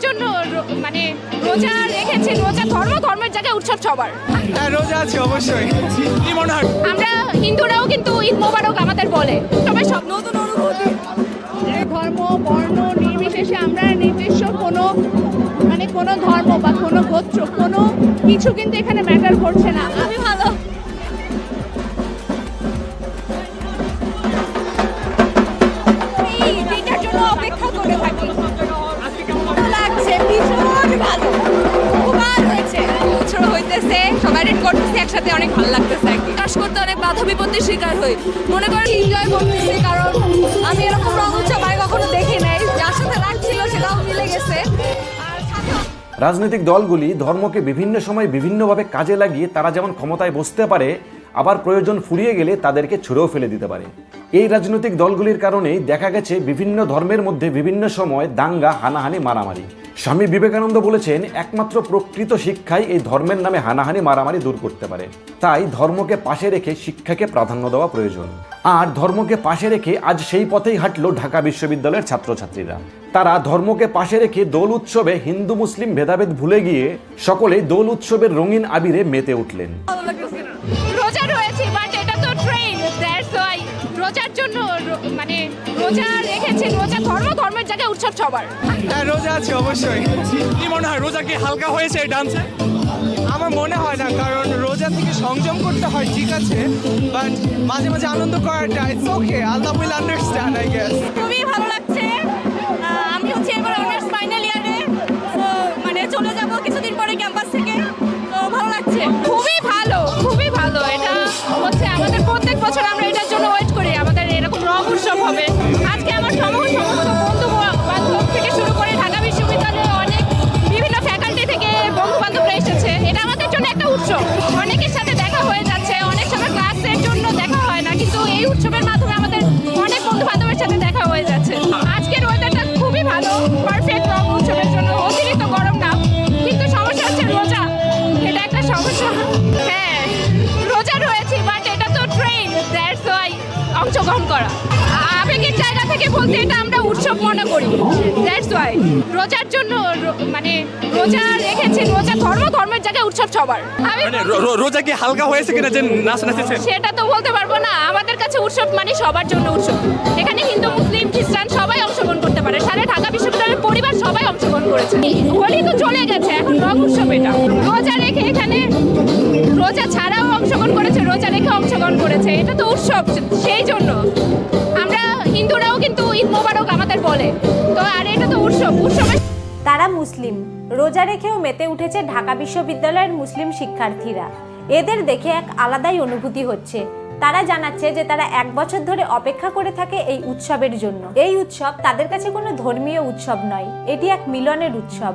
জন্য মানে রোজা রেখেছি, রোজা ধর্মের জায়গায় উৎসব সবার। হ্যাঁ, রোজা আছে অবশ্যই। কি মনে হয়? আমরা হিন্দুরাও কিন্তু ঈদ মোবারক আমাদের বলে, সবাই সব নতুন অনুভূতি। ধর্ম বর্ণ নির্বিশেষে আমরা নির্দিষ্ট কোনো ধর্ম বা কোনো গোত্র কোনো কিছু কিন্তু এখানে ম্যাটার করছে না। আমি ভালো। এই দিনটার জন্য অপেক্ষা করে থাকি। ভালো লাগছে, ভীষণ ভালো। খুবই হয়েছে, উৎসব হইতেছে, সবাই রেড করতেছে একসাথে, অনেক ভালো লাগতেছে আর কি। কাজ করতে অনেক বাধা বিপত্তির শিকার হই, মনে করেন এনজয় করতেছি, কারণ আমি এরকম রং উৎসব আগে কখনো দেখি নাই। যার সাথে লাগছিল সেটাও মিলে গেছে। রাজনৈতিক দলগুলি ধর্মকে বিভিন্ন সময় বিভিন্নভাবে কাজে লাগিয়ে তারা যেমন ক্ষমতায় বসতে পারে, আবার প্রয়োজন ফুরিয়ে গেলে তাদেরকে ছুঁড়েও ফেলে দিতে পারে। এই রাজনৈতিক দলগুলির কারণেই দেখা গেছে বিভিন্ন ধর্মের মধ্যে বিভিন্ন সময় দাঙ্গা, হানাহানি, মারামারি। স্বামী বিবেকানন্দ বলেছেন, একমাত্র প্রকৃত শিক্ষাই এই ধর্মের নামে হানাহানি, মারামারি দূর করতে পারে। তাই ধর্মকে পাশে রেখে শিক্ষাকে প্রাধান্য দেওয়া প্রয়োজন। আর ধর্মকে পাশে রেখে আজ সেই পথেই হাঁটল ঢাকা বিশ্ববিদ্যালয়ের ছাত্রছাত্রীরা। তারা ধর্মকে পাশে রেখে দোল উৎসবে হিন্দু মুসলিম ভেদাভেদ ভুলে গিয়ে সকলে দোল উৎসবের রঙিন আবিরে মেতে উঠলেন। রোজা রয়েছে, বাট এটা তো ট্রেন, দ্যাটস ওয়াই রোজার জন্য মানে রোজা রেখেছি, রোজা ধর্মের জায়গায় উৎসব সবার। হ্যাঁ, রোজা আছে অবশ্যই। কি মনে হয়, রোজা কি হালকা হয়েছে এই ডান্সে? আমার মনে হয় না, কারণ রোজা থেকে সংযম করতে হয়, ঠিক আছে, বাট মাঝে মাঝে আনন্দ করাটা it's okay. Allah will understand, I guess. খুবই ভালো লাগছে। আমি হচ্ছে এবার অনার্স ফাইনাল ইয়ারে, তো মানে চলে যাব কিছুদিন পরে ক্যাম্পাস থেকে, তো ভালো লাগছে। খুবই ভালো, খুবই ভালো। এটা হচ্ছে আমাদের প্রত্যেক বছর আমরা এটার জন্য ওয়েট করি, আমাদের এরকম রং উৎসব হবে। আজকে আমার সমস্ত বন্ধু বান্ধব থেকে শুরু করে ঢাকা বিশ্ববিদ্যালয়ে অনেক বিভিন্ন ফ্যাকাল্টি থেকে বন্ধু বান্ধবরা এসেছে। এটা আমাদের জন্য একটা উৎসব। অনেকের সাথে দেখা হয়ে যাচ্ছে, অনেক সময় ক্লাসের জন্য দেখা হয় না, কিন্তু এই উৎসবের মাধ্যমে আমাদের অনেক বন্ধু বান্ধবের সাথে দেখা হয়ে যাচ্ছে। আজকের ওয়েদারটা খুবই ভালো, পারফেক্ট রং উৎসবের জন্য। অতিরিক্ত গরম না, কিন্তু সমস্যা হচ্ছে রোজা, এটা একটা সমস্যা। হ্যাঁ, রোজা রয়েছে, বাট এটা তো ট্রেন, দ্যাটস ওয়াই অংশগ্রহণ করা। আবেগের জায়গা থেকে বলতে এটা আমরা উৎসব মনে করি, দ্যাটস ওয়াই রোজার জন্য মানে রোজা রেখেছি, রোজা ধর্মের জায়গায় উৎসব সবার। আমি মানে রোজা কি হালকা হয়েছে কিনা যে নাচ নাচেছে? সেটা তো বলতে পারবো না। আমাদের কাছে উৎসব মানে সবার জন্য উৎসব। এখানে হিন্দু মুসলিম খ্রিস্টান সবাই অংশগ্রহণ করতে পারে। সারা ঢাকা বিশ্ববিদ্যালয়ের পরিবার সবাই অংশগ্রহণ করেছে। হোলি তো চলে গেছে, এখন রং উৎসব। এটা রোজা রেখে এখানে রোজা ছাড়াও অংশগ্রহণ করেছে, রোজা রেখে অংশগ্রহণ করেছে। এটা তো উৎসব, সেই জন্য আমরা হিন্দুরাও কিন্তু ঈদ মোবারক আমাদের বলে। তো আর এটা তো উৎসবের। তারা মুসলিম, রোজা রেখেও মেতে উঠেছে ঢাকা বিশ্ববিদ্যালয়ের মুসলিম শিক্ষার্থীরা। এদের দেখে এক আলাদাই অনুভূতি হচ্ছে। তারা জানাচ্ছে যে তারা 1 বছর ধরে অপেক্ষা করে থাকে এই উৎসবের জন্য। এই উৎসব তাদের কাছে কোনো ধর্মীয় উৎসব নয়, এটি এক মিলনের উৎসব।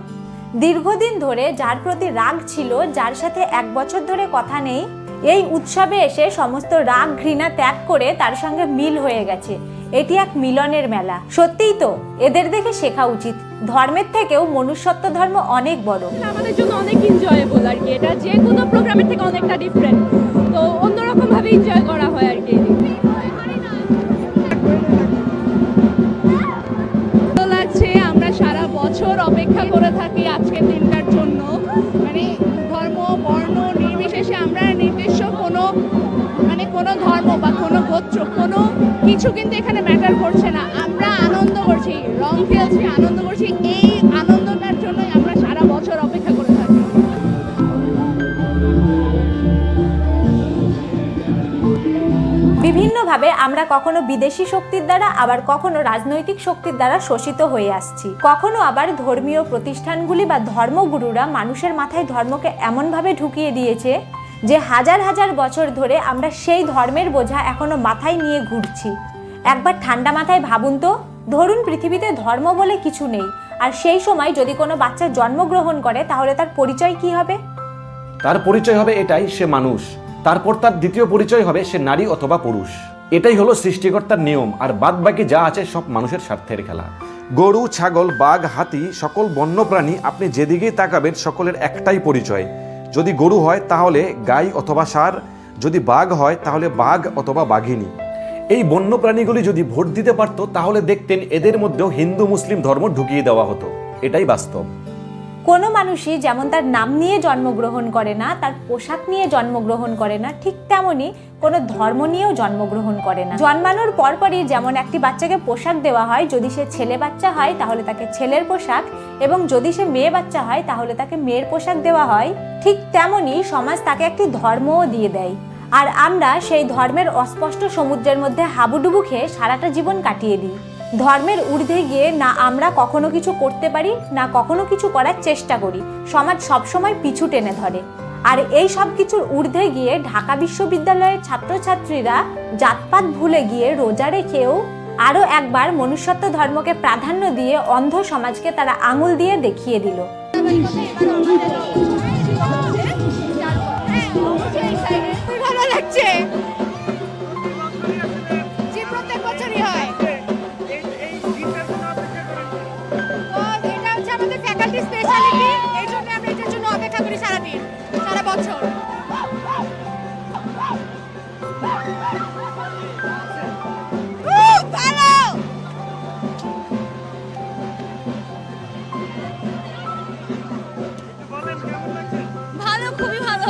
দীর্ঘদিন ধরে যার প্রতি রাগ ছিল, যার সাথে 1 বছর ধরে কথা নেই, এই উৎসবে এসে সমস্ত রাগ ঘৃণা ত্যাগ করে তার সঙ্গে মিল হয়ে গেছে। এটি এক মিলনের মেলা। সত্যিই তো, এদের দেখে শেখা উচিত, ধর্মের থেকেও মনুষ্যত্ব ধর্ম অনেক বড়। আমাদের জন্য অনেক এনজয়েবল আর কি। এটা যে কোনো প্রোগ্রামের থেকে অনেকটা ডিফারেন্ট, তো অন্যরকম ভাবে এনজয় করা হয় আর কি। ভালো লাগছে, আমরা সারা বছর অপেক্ষা করে থাকি আজকের দিনটার জন্য। মানে ধর্ম বর্ণ নির্বিশেষে আমরা নির্দিষ্ট কোনো ধর্ম বা কোনো গোত্র কোনো কিছু কিন্তু এখানে ম্যাটার করছে না। আমরা আনন্দ করছি, রং খেলছি, আনন্দ করছি। এই আনন্দটার জন্যই আমরা সারা বছর অপেক্ষা করে থাকি। বিভিন্নভাবে আমরা কখনো বিদেশি শক্তির দ্বারা, আবার কখনো রাজনৈতিক শক্তির দ্বারা শোষিত হয়ে আসছি। কখনো আবার ধর্মীয় প্রতিষ্ঠানগুলি বা ধর্মগুরুরা মানুষের মাথায় ধর্মকে এমনভাবে ঢুকিয়ে দিয়েছে যে হাজার হাজার বছর ধরে আমরা সেই ধর্মের বোঝা এখনো মাথায় নিয়ে ঘুরছি। একবার ঠান্ডা মাথায় ভাবুন তো, ধরুন পৃথিবীতে ধর্ম বলে কিছু নেই, আর সেই সময় যদি কোনো বাচ্চা জন্মগ্রহণ করে, তাহলে তার পরিচয় কি হবে? তার পরিচয় হবে এটাই, সে মানুষ। তারপর তার দ্বিতীয় পরিচয় হবে সে নারী অথবা পুরুষ। এটাই হলো সৃষ্টিকর্তার নিয়ম, আর বাদ বাকি যা আছে সব মানুষের স্বার্থের খেলা। গরু, ছাগল, বাঘ, হাতি, সকল বন্যপ্রাণী আপনি যেদিকেই তাকাবেন সকলের একটাই পরিচয়। যদি গরু হয় তাহলে গাই অথবা ষাঁড়, যদি বাঘ হয় তাহলে বাঘ অথবা বাঘিনী। এই বন্যপ্রাণীগুলি যদি ভোট দিতে পারত, তাহলে দেখতেন এদের মধ্যেও হিন্দু মুসলিম ধর্ম ঢুকিয়ে দেওয়া হতো। এটাই বাস্তব। কোনো মানুষই যেমন তার নাম নিয়ে জন্মগ্রহণ করে না, তার পোশাক নিয়ে জন্মগ্রহণ করে না, ঠিক তেমনই কোনো ধর্ম নিয়েও জন্মগ্রহণ করে না। জন্মানোর পরপরই যেমন একটি বাচ্চাকে পোশাক দেওয়া হয়, যদি সে ছেলে বাচ্চা হয় তাহলে তাকে ছেলের পোশাক, এবং যদি সে মেয়ে বাচ্চা হয় তাহলে তাকে মেয়ের পোশাক দেওয়া হয়, ঠিক তেমনই সমাজ তাকে একটি ধর্মও দিয়ে দেয়। আর আমরা সেই ধর্মের অস্পষ্ট সমুদ্রের মধ্যে হাবুডুবু খেয়ে সারাটা জীবন কাটিয়ে দিই। ধর্মের ঊর্ধ্বে গিয়ে না আমরা কখনো কিছু করতে পারি, না কখনো কিছু করার চেষ্টা করি। সমাজ সবসময় পিছু টেনে ধরে। আর এই সব কিছুর ঊর্ধ্বে গিয়ে ঢাকা বিশ্ববিদ্যালয়ের ছাত্রছাত্রীরা জাতপাত ভুলে গিয়ে রোজা রেখেও আরও একবার মনুষ্যত্ব ধর্মকে প্রাধান্য দিয়ে অন্ধ সমাজকে তারা আঙুল দিয়ে দেখিয়ে দিল। ভালো লাগছে, যে প্রত্যেক বছরই হয়। এটা হচ্ছে আমাদের ফ্যাকাল্টি স্পেশালিটি, এই জন্য আমরা এটার জন্য অপেক্ষা করি সারাদিন, সারা বছর। ভালো, ভালো, খুবই ভালো।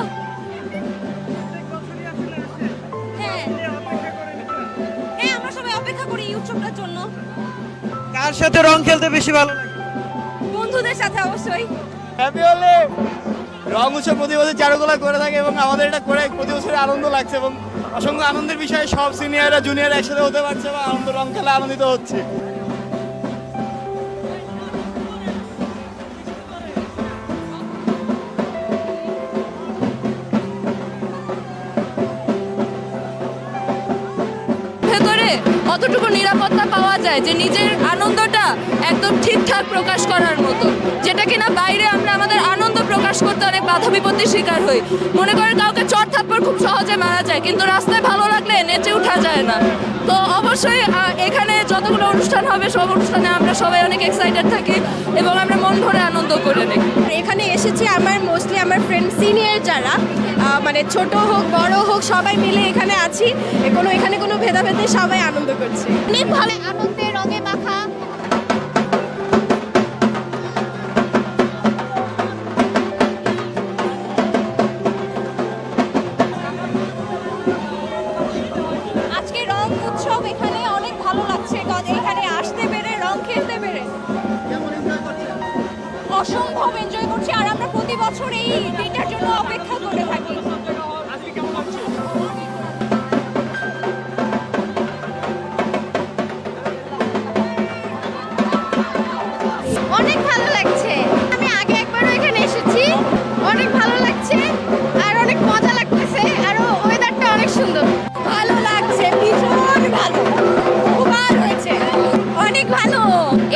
হ্যাঁ, আমরা সবাই অপেক্ষা করি এই উৎসবটার জন্য। কার সাথে রং খেলতে বেশি ভালো লাগে? বন্ধুদের সাথে অবশ্যই। হ্যাপি হোলি। রং উৎসব প্রতি বছর চারুকলা করে থাকে এবং আমাদের এটা করে প্রতি বছর আনন্দ লাগছে এবং অসংখ্য আনন্দের বিষয়ে সব সিনিয়ররা জুনিয়ররা একসাথে হতে পারছে এবং আনন্দ রং খেলা আনন্দিত হচ্ছে। ভেতরে অতটুকু নিরাপত্তা পাওয়া যায় যে নিজের আনন্দটা একদম ঠিকঠাক প্রকাশ করার মতো, যেটা কিনা বাইরে আমরা আমাদের আনন্দ প্রকাশ করতে অনেক বাধা বিপত্তির শিকার হই। মনে করেন কাউকে চড় থাপ্পড় খুব সহজে মারা যায়, কিন্তু রাস্তায় ভালো লাগলে নেচে ওঠা যায় না। তো অবশ্যই এখানে যতগুলো অনুষ্ঠান হবে সব অনুষ্ঠানে আমরা সবাই অনেক এক্সাইটেড থাকি এবং আমরা মন ভরে আনন্দ করে নিই। এখানে এসেছি আমার মোস্টলি আমার ফ্রেন্ড সিনিয়র যারা মানে ছোট হোক বড় হোক সবাই মিলে এখানে আছি, এখানে কোনো ভেদাভেদ নেই, সবাই আনন্দ করছে। অনেক ভালো, আনন্দে রঙে মাখা। আজকে রং উৎসব এখানে অনেক ভালো লাগছে, এখানে আসতে পেরে রং খেলতে পেরে অসম্ভব এনজয় করছি। আর আমরা প্রতি বছর এই দিনটার জন্য অপেক্ষা করে থাকি। অনেক ভালো লাগছে, আমি আগে একবারও এখানে এসেছি, অনেক ভালো লাগছে আর অনেক মজা লাগতেছে, আর ওয়েদারটা অনেক সুন্দর। ভালো লাগছে, ভীষণ ভালো, খুবই হয়েছে, অনেক ভালো।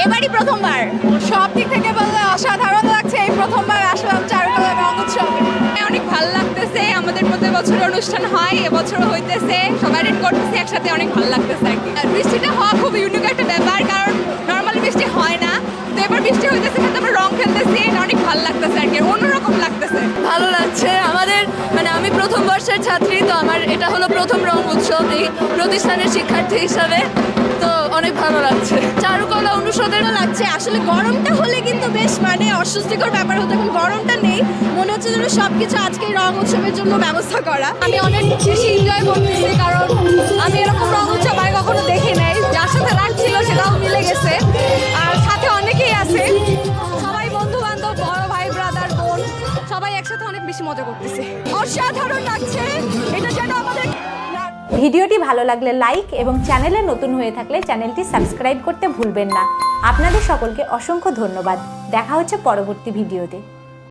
এবারই প্রথমবার, সব দিক থেকে বললে অসাধারণ লাগছে। এই প্রথমবার আসলাম চারুকলা রং উৎসবে, অনেক ভালো লাগতেছে। আমাদের প্রতি বছর অনুষ্ঠান হয়, এবছরও হইতেছে, সবাই রেড করতেছে একসাথে, অনেক ভালো লাগতেছে আর কি। আর বৃষ্টিটা হওয়া খুব ইউনিক একটা ব্যাপার, কারণ নর্মালি বৃষ্টি হয় না, তো এবার বৃষ্টি হইতেছে কিন্তু আমরা রং খেলতেছি, এটা অনেক ভালো লাগতেছে আর কি, অন্যরকম লাগতেছে। ভালো লাগছে আমাদের, মানে আমি প্রথম বর্ষের ছাত্রী, তো আমার এটা হলো প্রথম রং উৎসব এই প্রতিষ্ঠানের শিক্ষার্থী হিসাবে, তো অনেক ভালো লাগছে। চারুকলা অনুষদের লাগছে আসলে গরমটা হলে কিন্তু বেশ মানে অস্বস্তিকর ব্যাপার হতো, এখন গরমটা নেই, মনে হচ্ছে যেন সবকিছু আজকে রং উৎসবের জন্য ব্যবস্থা করা। আমি অনেক বেশি এনজয় করতেছি, কারণ আমি এরকম রং উৎসব আগে কখনো দেখি নাই। যার সাথে লাগছিল সেটাও মিলে গেছে, আর সাথে অনেকেই আছে, সবাই বন্ধু বান্ধব, বড় ভাই ব্রাদার বোন সবাই একসাথে অনেক বেশি মজা করতেছে, অসাধারণ লাগছে। এটা যেন আমাদের ভিডিওটি ভালো লাগলে লাইক এবং চ্যানেলে নতুন হয়ে থাকলে চ্যানেলটি সাবস্ক্রাইব করতে ভুলবেন না। আপনাদের সকলকে অসংখ্য ধন্যবাদ। দেখা হচ্ছে পরবর্তী ভিডিওতে।